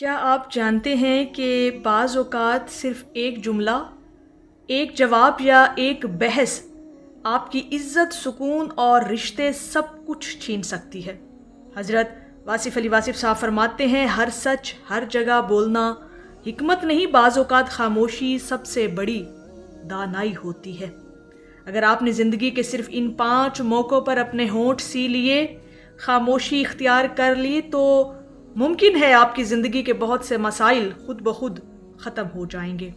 کیا آپ جانتے ہیں کہ بعض اوقات صرف ایک جملہ، ایک جواب یا ایک بحث آپ کی عزت، سکون اور رشتے سب کچھ چھین سکتی ہے؟ حضرت واصف علی واصف صاحب فرماتے ہیں، ہر سچ ہر جگہ بولنا حکمت نہیں، بعض اوقات خاموشی سب سے بڑی دانائی ہوتی ہے۔ اگر آپ نے زندگی کے صرف ان 5 موقعوں پر اپنے ہونٹ سی لیے، خاموشی اختیار کر لی، تو ممکن ہے آپ کی زندگی کے بہت سے مسائل خود بخود ختم ہو جائیں گے۔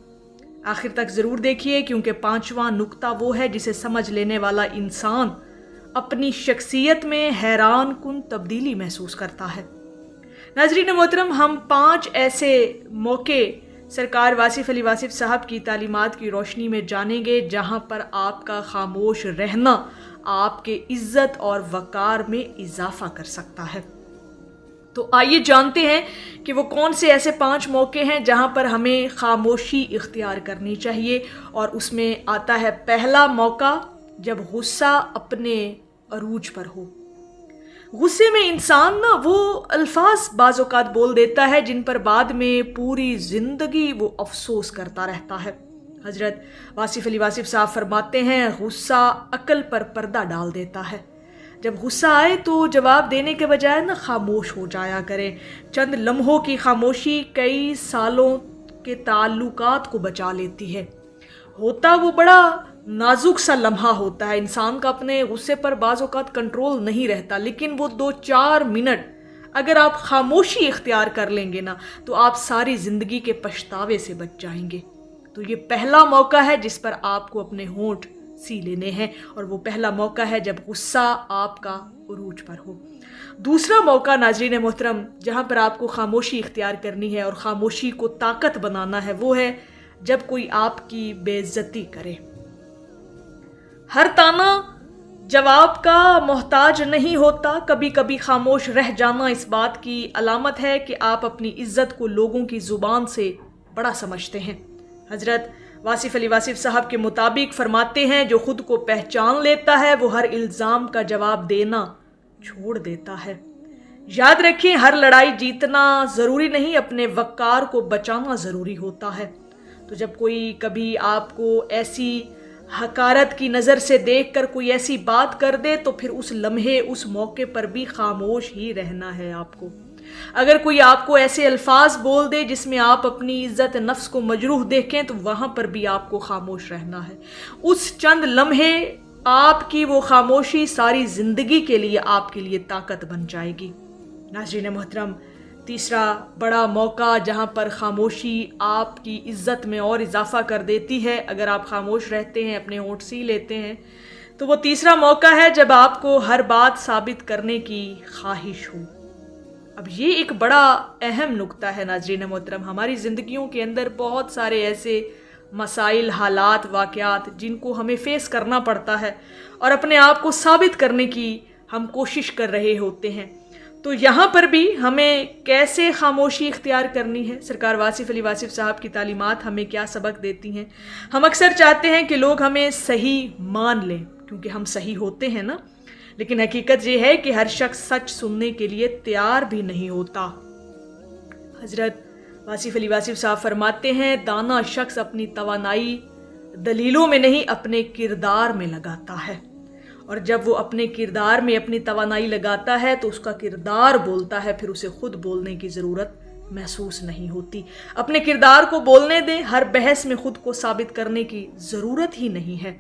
آخر تک ضرور دیکھیے، کیونکہ 5واں نقطہ وہ ہے جسے سمجھ لینے والا انسان اپنی شخصیت میں حیران کن تبدیلی محسوس کرتا ہے۔ ناظرین محترم، ہم 5 ایسے موقع سرکار واصف علی واصف صاحب کی تعلیمات کی روشنی میں جانیں گے جہاں پر آپ کا خاموش رہنا آپ کے عزت اور وقار میں اضافہ کر سکتا ہے۔ تو آئیے جانتے ہیں کہ وہ کون سے ایسے 5 موقع ہیں جہاں پر ہمیں خاموشی اختیار کرنی چاہیے، اور اس میں آتا ہے پہلا موقع، جب غصہ اپنے عروج پر ہو۔ غصے میں انسان وہ الفاظ بعض اوقات بول دیتا ہے جن پر بعد میں پوری زندگی وہ افسوس کرتا رہتا ہے۔ حضرت واصف علی واصف صاحب فرماتے ہیں، غصہ عقل پر پردہ ڈال دیتا ہے۔ جب غصہ آئے تو جواب دینے کے بجائے خاموش ہو جایا کریں۔ چند لمحوں کی خاموشی کئی سالوں کے تعلقات کو بچا لیتی ہے۔ ہوتا وہ بڑا نازک سا لمحہ ہوتا ہے، انسان کا اپنے غصے پر بعض اوقات کنٹرول نہیں رہتا، لیکن وہ 2-4 منٹ اگر آپ خاموشی اختیار کر لیں گے تو آپ ساری زندگی کے پچھتاوے سے بچ جائیں گے۔ تو یہ پہلا موقع ہے جس پر آپ کو اپنے ہونٹ سی لینے ہیں، اور وہ پہلا موقع ہے جب غصہ آپ کا عروج پر ہو۔ دوسرا موقع ناظرین محترم جہاں پر آپ کو خاموشی اختیار کرنی ہے اور خاموشی کو طاقت بنانا ہے، وہ ہے جب کوئی آپ کی بے عزتی کرے۔ ہر طعنہ جواب کا محتاج نہیں ہوتا، کبھی کبھی خاموش رہ جانا اس بات کی علامت ہے کہ آپ اپنی عزت کو لوگوں کی زبان سے بڑا سمجھتے ہیں۔ حضرت واصف علی واصف صاحب کے مطابق فرماتے ہیں، جو خود کو پہچان لیتا ہے وہ ہر الزام کا جواب دینا چھوڑ دیتا ہے۔ یاد رکھیں، ہر لڑائی جیتنا ضروری نہیں، اپنے وقار کو بچانا ضروری ہوتا ہے۔ تو جب کوئی کبھی آپ کو ایسی حقارت کی نظر سے دیکھ کر کوئی ایسی بات کر دے تو پھر اس لمحے اس موقع پر بھی خاموش ہی رہنا ہے آپ کو۔ اگر کوئی آپ کو ایسے الفاظ بول دے جس میں آپ اپنی عزت نفس کو مجروح دیکھیں تو وہاں پر بھی آپ کو خاموش رہنا ہے۔ اس چند لمحے آپ کی وہ خاموشی ساری زندگی کے لیے آپ کے لیے طاقت بن جائے گی۔ ناظرین محترم، تیسرا بڑا موقع جہاں پر خاموشی آپ کی عزت میں اور اضافہ کر دیتی ہے، اگر آپ خاموش رہتے ہیں، اپنے ہونٹ سی لیتے ہیں، تو وہ تیسرا موقع ہے جب آپ کو ہر بات ثابت کرنے کی خواہش ہو۔ اب یہ ایک بڑا اہم نقطہ ہے ناظرین محترم، ہماری زندگیوں کے اندر بہت سارے ایسے مسائل، حالات، واقعات جن کو ہمیں فیس کرنا پڑتا ہے اور اپنے آپ کو ثابت کرنے کی ہم کوشش کر رہے ہوتے ہیں۔ تو یہاں پر بھی ہمیں کیسے خاموشی اختیار کرنی ہے، سرکار واصف علی واصف صاحب کی تعلیمات ہمیں کیا سبق دیتی ہیں۔ ہم اکثر چاہتے ہیں کہ لوگ ہمیں صحیح مان لیں کیونکہ ہم صحیح ہوتے ہیں لیکن حقیقت یہ ہے کہ ہر شخص سچ سننے کے لیے تیار بھی نہیں ہوتا۔ حضرت واصف علی واصف صاحب فرماتے ہیں، دانا شخص اپنی توانائی دلیلوں میں نہیں اپنے کردار میں لگاتا ہے، اور جب وہ اپنے کردار میں اپنی توانائی لگاتا ہے تو اس کا کردار بولتا ہے، پھر اسے خود بولنے کی ضرورت محسوس نہیں ہوتی۔ اپنے کردار کو بولنے دیں، ہر بحث میں خود کو ثابت کرنے کی ضرورت ہی نہیں ہے۔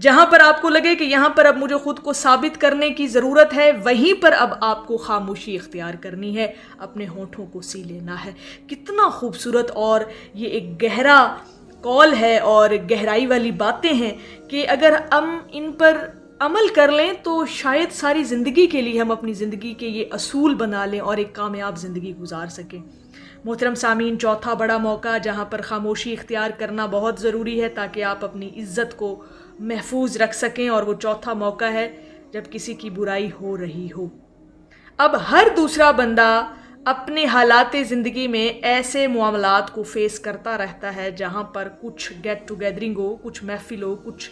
جہاں پر آپ کو لگے کہ یہاں پر اب مجھے خود کو ثابت کرنے کی ضرورت ہے، وہیں پر اب آپ کو خاموشی اختیار کرنی ہے، اپنے ہونٹوں کو سی لینا ہے۔ کتنا خوبصورت اور یہ ایک گہرا قول ہے اور گہرائی والی باتیں ہیں کہ اگر ہم ان پر عمل کر لیں تو شاید ساری زندگی کے لیے ہم اپنی زندگی کے یہ اصول بنا لیں اور ایک کامیاب زندگی گزار سکیں۔ محترم سامعین، چوتھا بڑا موقع جہاں پر خاموشی اختیار کرنا بہت ضروری ہے تاکہ آپ اپنی عزت کو محفوظ رکھ سکیں، اور وہ چوتھا موقع ہے جب کسی کی برائی ہو رہی ہو۔ اب ہر دوسرا بندہ اپنے حالات زندگی میں ایسے معاملات کو فیس کرتا رہتا ہے جہاں پر کچھ گیٹ ٹو گیدرنگ ہو، کچھ محفل ہو، کچھ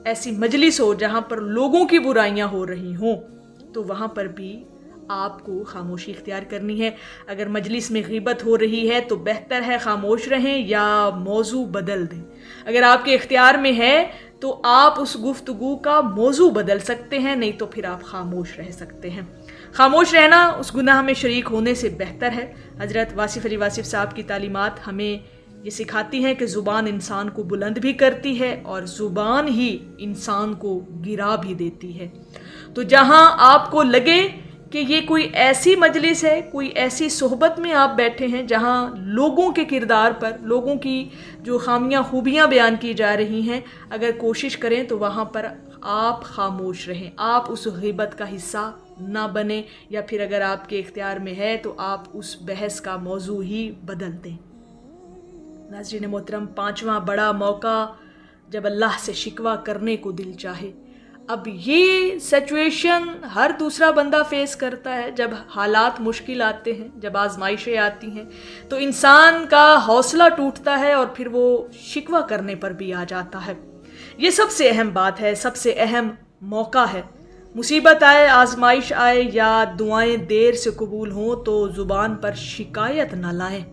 ایسی مجلس ہو جہاں پر لوگوں کی برائیاں ہو رہی ہوں، تو وہاں پر بھی آپ کو خاموشی اختیار کرنی ہے۔ اگر مجلس میں غیبت ہو رہی ہے تو بہتر ہے خاموش رہیں یا موضوع بدل دیں۔ اگر آپ کے اختیار میں ہے تو آپ اس گفتگو کا موضوع بدل سکتے ہیں، نہیں تو پھر آپ خاموش رہ سکتے ہیں۔ خاموش رہنا اس گناہ میں شریک ہونے سے بہتر ہے۔ حضرت واصف علی واصف صاحب کی تعلیمات ہمیں یہ سکھاتی ہیں کہ زبان انسان کو بلند بھی کرتی ہے اور زبان ہی انسان کو گرا بھی دیتی ہے۔ تو جہاں آپ کو لگے کہ یہ کوئی ایسی مجلس ہے، کوئی ایسی صحبت میں آپ بیٹھے ہیں جہاں لوگوں کے کردار پر، لوگوں کی جو خامیاں خوبیاں بیان کی جا رہی ہیں، اگر کوشش کریں تو وہاں پر آپ خاموش رہیں، آپ اس غیبت کا حصہ نہ بنیں، یا پھر اگر آپ کے اختیار میں ہے تو آپ اس بحث کا موضوع ہی بدل دیں۔ ناظرین محترم، 5واں بڑا موقع جب اللہ سے شکوہ کرنے کو دل چاہے۔ اب یہ سچویشن ہر دوسرا بندہ فیس کرتا ہے، جب حالات مشکل آتے ہیں، جب آزمائشیں آتی ہیں تو انسان کا حوصلہ ٹوٹتا ہے اور پھر وہ شکوہ کرنے پر بھی آ جاتا ہے۔ یہ سب سے اہم بات ہے، سب سے اہم موقع ہے۔ مصیبت آئے، آزمائش آئے یا دعائیں دیر سے قبول ہوں تو زبان پر شکایت نہ لائیں۔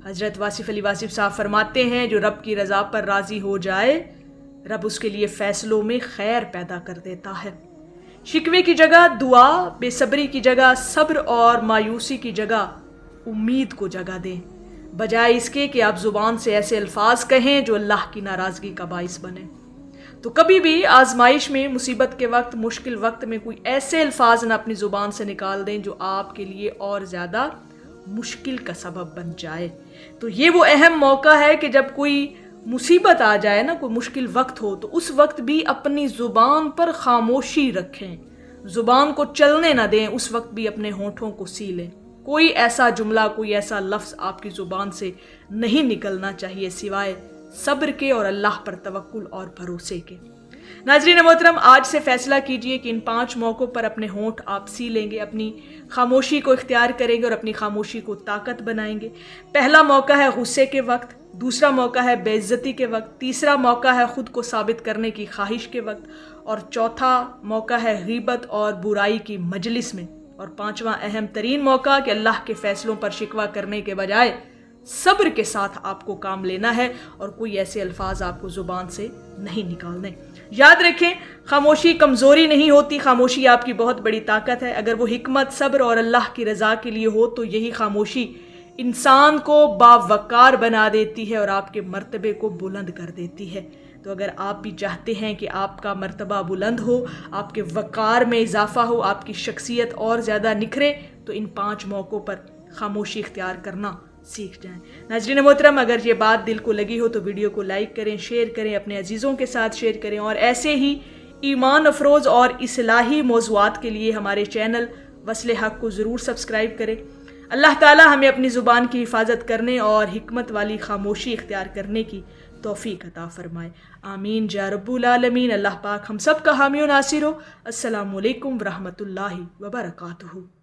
حضرت واصف علی واصف صاحب فرماتے ہیں، جو رب کی رضا پر راضی ہو جائے، رب اس کے لیے فیصلوں میں خیر پیدا کر دیتا ہے۔ شکوے کی جگہ دعا، بے صبری کی جگہ صبر اور مایوسی کی جگہ امید کو جگہ دیں، بجائے اس کے کہ آپ زبان سے ایسے الفاظ کہیں جو اللہ کی ناراضگی کا باعث بنے۔ تو کبھی بھی آزمائش میں، مصیبت کے وقت، مشکل وقت میں کوئی ایسے الفاظ نہ اپنی زبان سے نکال دیں جو آپ کے لیے اور زیادہ مشکل کا سبب بن جائے۔ تو یہ وہ اہم موقع ہے کہ جب کوئی مصیبت آ جائے نا، کوئی مشکل وقت ہو، تو اس وقت بھی اپنی زبان پر خاموشی رکھیں، زبان کو چلنے نہ دیں، اس وقت بھی اپنے ہونٹوں کو سیلیں۔ کوئی ایسا جملہ، کوئی ایسا لفظ آپ کی زبان سے نہیں نکلنا چاہیے سوائے صبر کے اور اللہ پر توکل اور بھروسے کے۔ ناظرین محترم، آج سے فیصلہ کیجئے کہ ان 5 موقعوں پر اپنے ہونٹ آپ سی لیں گے، اپنی خاموشی کو اختیار کریں گے اور اپنی خاموشی کو طاقت بنائیں گے۔ پہلا موقع ہے غصے کے وقت، دوسرا موقع ہے بے عزتی کے وقت، تیسرا موقع ہے خود کو ثابت کرنے کی خواہش کے وقت، اور چوتھا موقع ہے غیبت اور برائی کی مجلس میں، اور 5واں اہم ترین موقع کہ اللہ کے فیصلوں پر شکوہ کرنے کے بجائے صبر کے ساتھ آپ کو کام لینا ہے اور کوئی ایسے الفاظ آپ کو زبان سے نہیں نکالنے۔ یاد رکھیں، خاموشی کمزوری نہیں ہوتی، خاموشی آپ کی بہت بڑی طاقت ہے۔ اگر وہ حکمت، صبر اور اللہ کی رضا کے لیے ہو تو یہی خاموشی انسان کو باوقار بنا دیتی ہے اور آپ کے مرتبے کو بلند کر دیتی ہے۔ تو اگر آپ بھی چاہتے ہیں کہ آپ کا مرتبہ بلند ہو، آپ کے وقار میں اضافہ ہو، آپ کی شخصیت اور زیادہ نکھرے، تو ان 5 موقعوں پر خاموشی اختیار کرنا سیکھ جائیں۔ ناظرین محترم، اگر یہ بات دل کو لگی ہو تو ویڈیو کو لائک کریں، شیئر کریں، اپنے عزیزوں کے ساتھ شیئر کریں، اور ایسے ہی ایمان افروز اور اصلاحی موضوعات کے لیے ہمارے چینل وصل حق کو ضرور سبسکرائب کریں۔ اللہ تعالی ہمیں اپنی زبان کی حفاظت کرنے اور حکمت والی خاموشی اختیار کرنے کی توفیق عطا فرمائے۔ آمین یا رب العالمین۔ اللہ پاک ہم سب کا حامی و ناصر ہو۔ السلام علیکم ورحمۃ اللہ وبرکاتہ۔